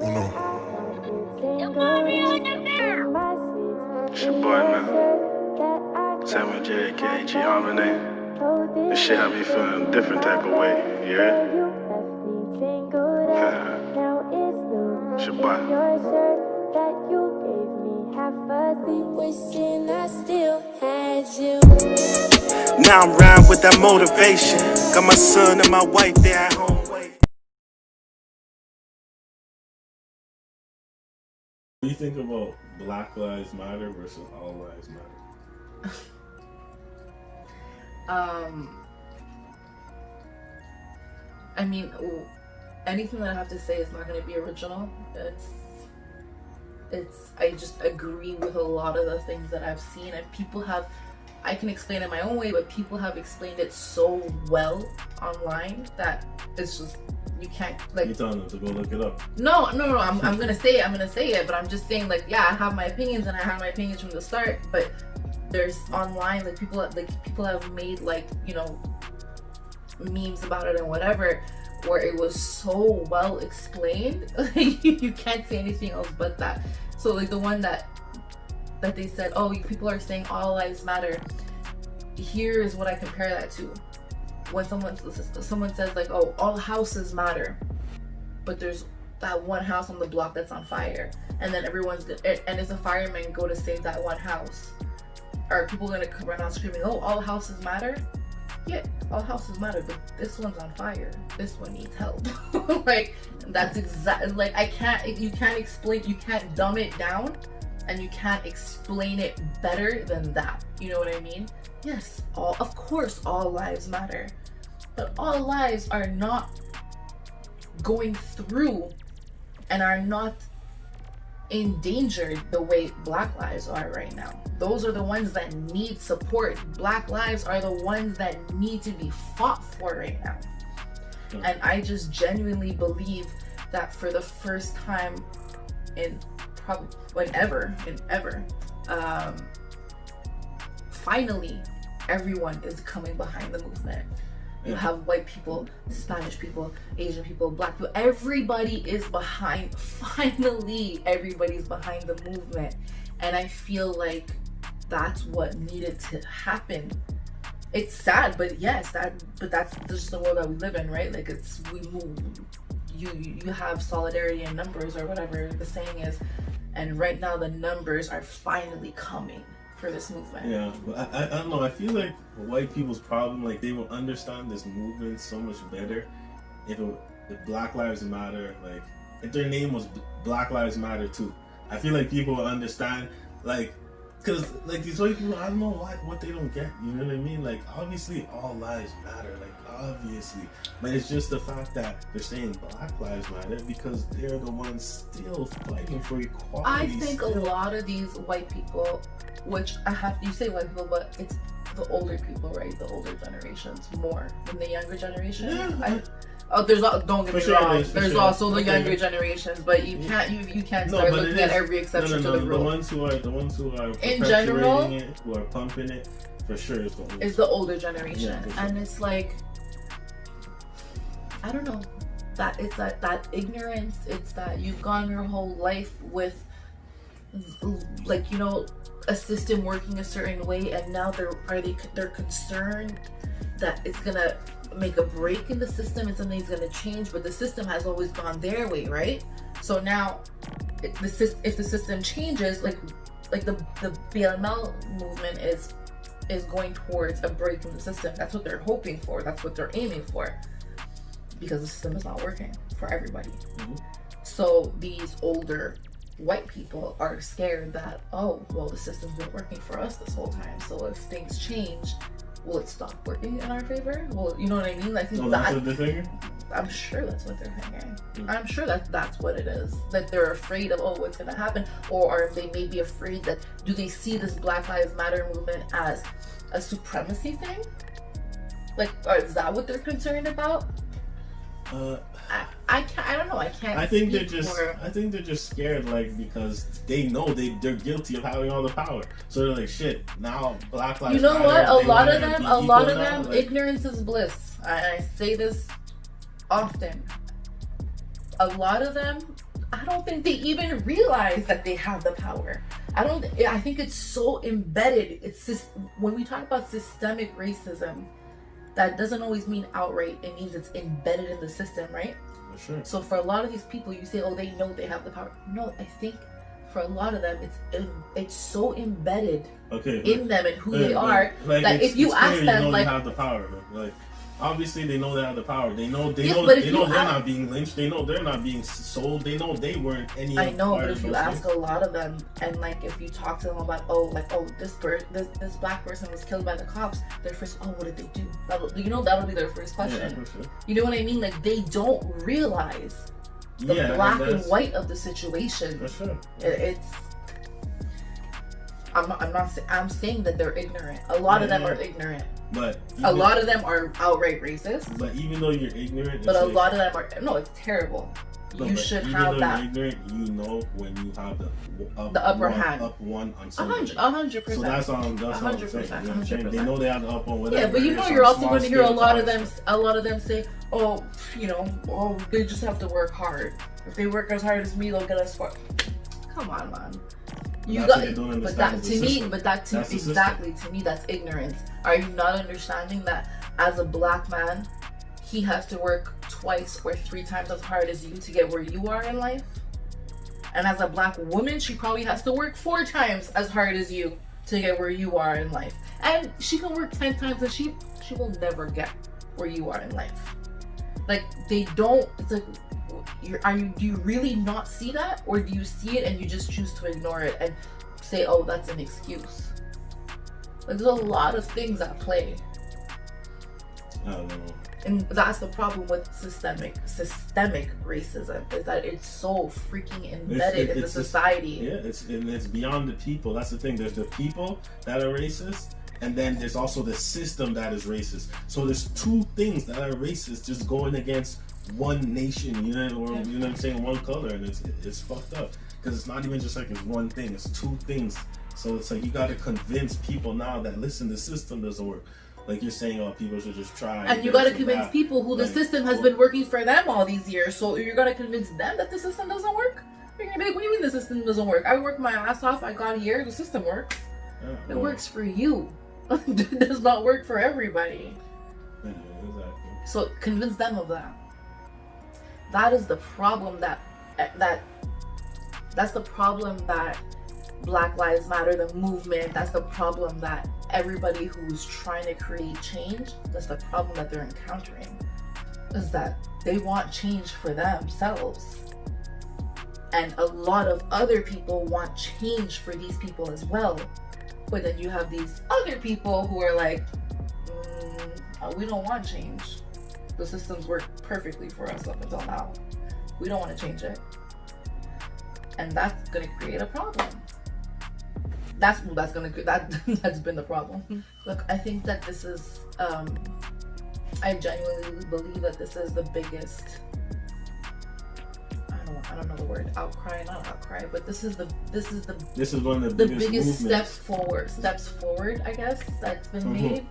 You know. It's your boy, man. Samuel J, aka Harmoney. This shit have me feeling a different type of way, yeah? It's your boy. Now I'm riding with that motivation. Got my son and my wife there at home. What do you think about Black Lives Matter versus All Lives Matter? I mean, anything that I have to say is not going to be original. I just agree with a lot of the things that I've seen, and I can explain it my own way, but people have explained it so well online that it's just, you can't, like... You telling them to go look it up? No, I'm gonna say it, but I'm just saying, like, yeah, I have my opinions, and I have my opinions from the start, but there's online, people have made, like, you know, memes about it and whatever, where it was so well explained, you can't say anything else but that. So, like, the one that they said, oh, people are saying all lives matter, here is what I compare that to. When someone says, like, oh, all houses matter, but there's that one house on the block that's on fire, and then and if the firemen go to save that one house, are people gonna run out screaming, oh, all houses matter? Yeah, all houses matter, but this one's on fire. This one needs help. Like, that's exactly, like, you can't dumb it down, and you can't explain it better than that. You know what I mean? Yes, of course all lives matter, but all lives are not going through and are not endangered the way Black lives are right now. Those are the ones that need support. Black lives are the ones that need to be fought for right now. And I just genuinely believe that for the first time in ever, finally everyone is coming behind the movement. You have white people, Spanish people, Asian people, black people, everybody is behind, finally everybody's behind the movement. And I feel like that's what needed to happen. It's sad, but yes, that's just the world that we live in, right? Like, you have solidarity in numbers, or whatever the saying is, and right now the numbers are finally coming for this movement. Yeah, but I don't know, I feel like white people's problem, like, they will understand this movement so much better if Black Lives Matter, like, if their name was Black Lives Matter too. I feel like people will understand, like, because, like, these white people, I don't know what they don't get, you know what I mean? Like, obviously all lives matter, like, obviously, but it's just the fact that they're saying Black Lives Matter because they're the ones still fighting for equality. I think a lot of these white people, which you say white people, but it's the older people, right? The older generations more than the younger generation. Yeah. Don't get me wrong. There's also the younger generations, but you can't start looking at every exception to the rule. The ones who are in general, it, who are pumping it, for sure is the older generation. Yeah, sure. And it's like, I don't know, that it's that ignorance. It's that you've gone your whole life with, like, you know, a system working a certain way, and now they're concerned that it's gonna make a break in the system and something's gonna change, but the system has always gone their way, right? So now, if the system changes, like the BLM movement is going towards a break in the system. That's what they're hoping for. That's what they're aiming for, because the system is not working for everybody. Mm-hmm. So these older white people are scared that, oh, well, the system's been working for us this whole time, so if things change, will it stop working in our favor? Well, you know what I mean? Like, that's what they're thinking? I'm sure that's what they're thinking. I'm sure that's what it is. That they're afraid of, oh, what's gonna happen? Or they may be afraid that, do they see this Black Lives Matter movement as a supremacy thing? Like, is that what they're concerned about? I don't know. I can't. I think they're just scared, like, because they know they're guilty of having all the power. So they're like, shit. Now Black Lives Matter. You know what? A lot of them, like, ignorance is bliss. I say this often. A lot of them don't think they even realize that they have the power. I think it's so embedded. It's just, when we talk about systemic racism, that doesn't always mean outright. It means it's embedded in the system, right? For sure. So for a lot of these people, you say, oh, they know they have the power. No, I think for a lot of them, it's so embedded in them and who they are, that if you ask them, like, they have the power. Like, obviously they know they have the power. They know they're not being lynched. They know they're not being sold. They know they weren't any. I know, but if you ask a lot of them, and like if you talk to them about, this black person was killed by the cops, their first, what did they do? That'll be their first question. Yeah, for sure. You know what I mean? Like, they don't realize the black and white of the situation. For sure. I'm saying that they're ignorant. A lot of them are ignorant. But a lot of them are outright racist. But even though you're ignorant, but a lot of them are, no, it's terrible. You should have that. You're ignorant, you know when you have the upper hand. Up one on something. 100%. So that's all I'm saying. 100%. They know they have the up on whatever. Yeah, but you know you're also going to hear a lot of them say, they just have to work hard. If they work as hard as me, they'll get us far. Come on, man. To me, that's ignorance. Are you not understanding that as a black man, he has to work twice or 3 times as hard as you to get where you are in life? And as a black woman, she probably has to work 4 times as hard as you to get where you are in life. And she can work 10 times and she will never get where you are in life. Like, they don't, it's like, do you really not see that? Or do you see it and you just choose to ignore it and say, oh, that's an excuse? Like, there's a lot of things at play. I don't know. And that's the problem with systemic racism, is that it's so freaking embedded in the society. It's beyond the people. That's the thing. There's the people that are racist, and then there's also the system that is racist. So there's 2 things that are racist just going against one nation, you know what I'm saying, one color, and it's fucked up, because it's not even just like it's one thing, it's 2 things. So it's like you got to convince people now that, listen, the system doesn't work. Like you're saying, people should just try. And you got to convince people who the system has been working for them all these years. So you're going to convince them that the system doesn't work? You're going to be like, what do you mean the system doesn't work? I worked my ass off, I got here, the system works. It works for you. It does not work for everybody. Yeah, exactly. So convince them of that. That is the problem that's the problem that Black Lives Matter, the movement, that's the problem that everybody who's trying to create change, that's the problem that they're encountering, is that they want change for themselves. And a lot of other people want change for these people as well. But then you have these other people who are like, we don't want change. The systems work perfectly for us up until now. We don't want to change it. And that's going to create a problem. That's been the problem. Look, I think that this is, I genuinely believe that this is the biggest, I don't know the word, not outcry, but this is one of the biggest steps forward, I guess, that's been made.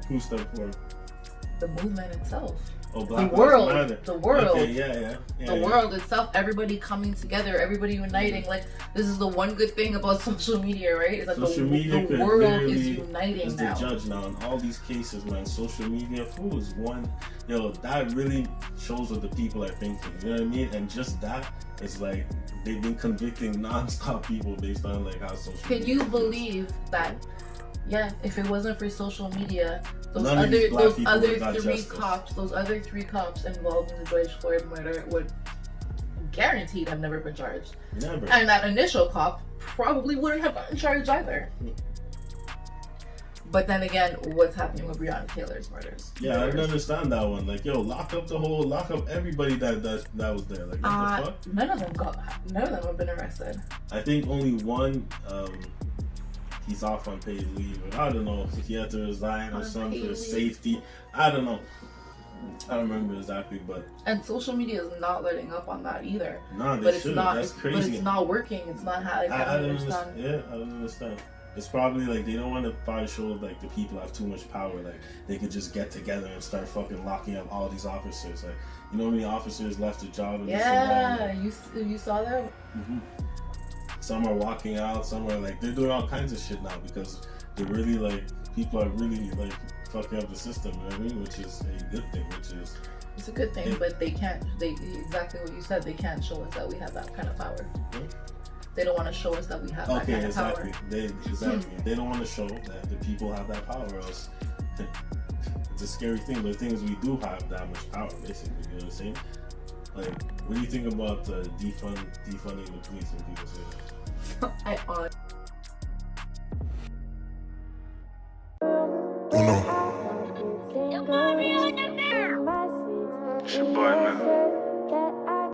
Who stepped forward? The movement itself. Oh, the world. Okay, the world itself, everybody coming together, everybody uniting. Like, this is the one good thing about social media, right? Is that the world is uniting now. The judge now in all these cases, man. Social media, who is one? That really shows what the people are thinking. You know what I mean? And just that is like, they've been convicting non-stop people based on like how social media. Can you believe that? Yeah, if it wasn't for social media, those other three cops involved in the George Floyd murder would guaranteed have never been charged. Never. And that initial cop probably wouldn't have gotten charged either. But then again, what's happening with Breonna Taylor's murders? Yeah, I didn't understand that one. Like, lock up everybody that was there. Like, what the fuck? None of them have been arrested. I think only one. He's off on paid leave, but I don't know if he had to resign or something for safety. I don't know. I don't remember exactly, but and social media is not letting up on that either. No, they should. That's crazy. But it's not working. It's not how I don't understand. Yeah, I don't understand. It's probably like they don't want to probably show like the people have too much power. Like they could just get together and start fucking locking up all these officers. Like You know how many officers left their job? And Yeah, you saw that? Mm-hmm. Some are walking out. Some are like they're doing all kinds of shit now because they're really like people are really like fucking up the system. You know what I mean? Which is a good thing. It's a good thing, but they can't. Exactly what you said. They can't show us that we have that kind of power. They don't want to show us that we have that kind of power. They don't want to show that the people have that power. Or else it's a scary thing. But the thing is, we do have that much power, basically. You know what I'm saying? Like, what do you think about defunding the police when people say that? I